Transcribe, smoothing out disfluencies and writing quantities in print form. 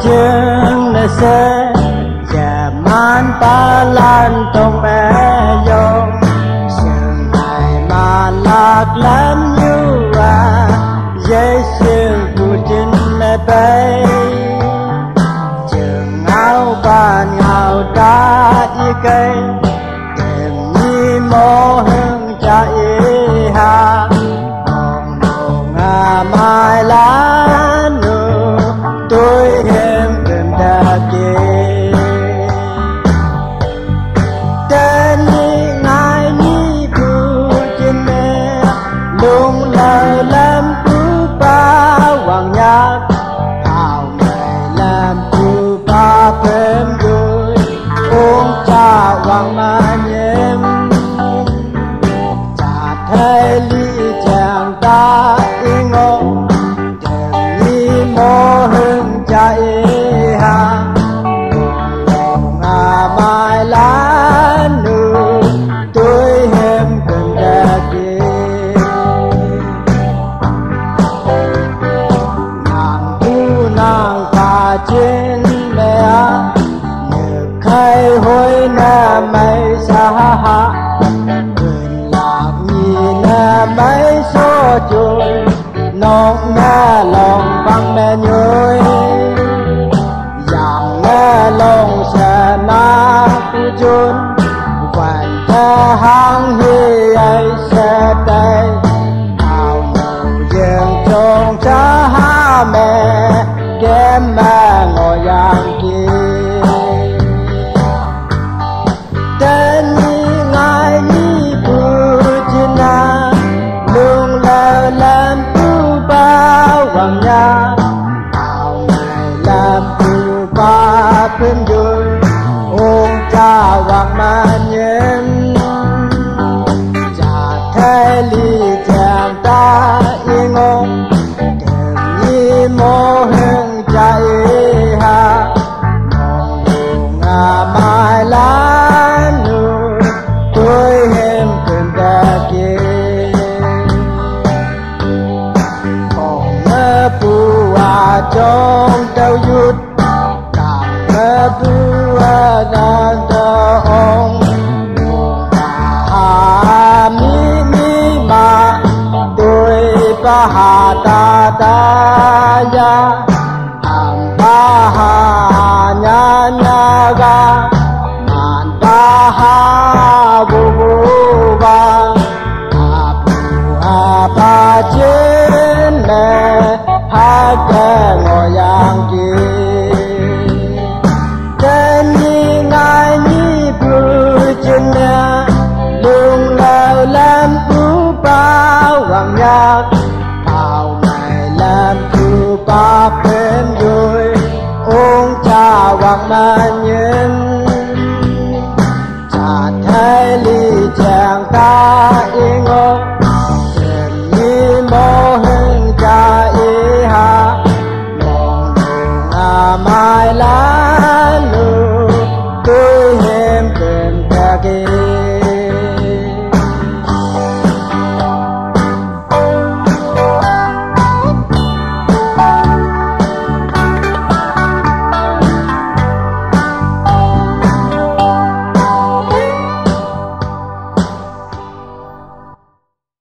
chương nè xe giờ man ta lan trong mẹ dòng sương này mà lạc lắm như dây sương của chân mẹ bay trường áo bàn ngào đá y cây em như mô hương cha y ha mong đồ ngà mai lá nụ tôi em cần đà kê tên như ngài như phụ trên mẹ lung lờ làm phụ ba hoàng nhạc thảo ngày làm phụ ba phém đôi uống trà hoàng mà nhém trà thay ly chàng ta y ngộ đừng như mô hương cha y ha lòng ngà mai lá nụ tôi em cần đà kê nàng thu nàng phà trên mẹ nhờ khai hối na mây xa ha quên lạc nhìn na mây số trôi nông na lòng băng mẹ nhối dạng na lòng sẽ na tu chôn quanh ta hang hi ấy sẽ tay ao màu dương trong cha ha mẹ kem mà ngồi giang kia tên như ngài như phụ trên na lung lờ làm phụ ba hoàng nha ao này làm phụ ba phim đôi ôm cha hoàng mà nhém cha thay ly chàng ta y ngôn đừng như mô hương cha y ha mong đồ ngà mai lá nụ tôi em cần đà kê còn mơ phụ trong tàu yút càng mơ phụ đang tàu ông hà mi mi mà tôi ba hà ta ta ya ba hà nha nha ga man ba hà bu bu ba ba trên mẹ hai kẻ ngồi giang kia tên như ngài như phụ trên mẹ lung lờ làm phụ ba hoàng nhạc thảo này làm phụ ba phém đôi uống trà hoàng mà nhém trà thay ly chàng ta y ngô đừng như mô hương cha y ha mong đồ ngà mai lá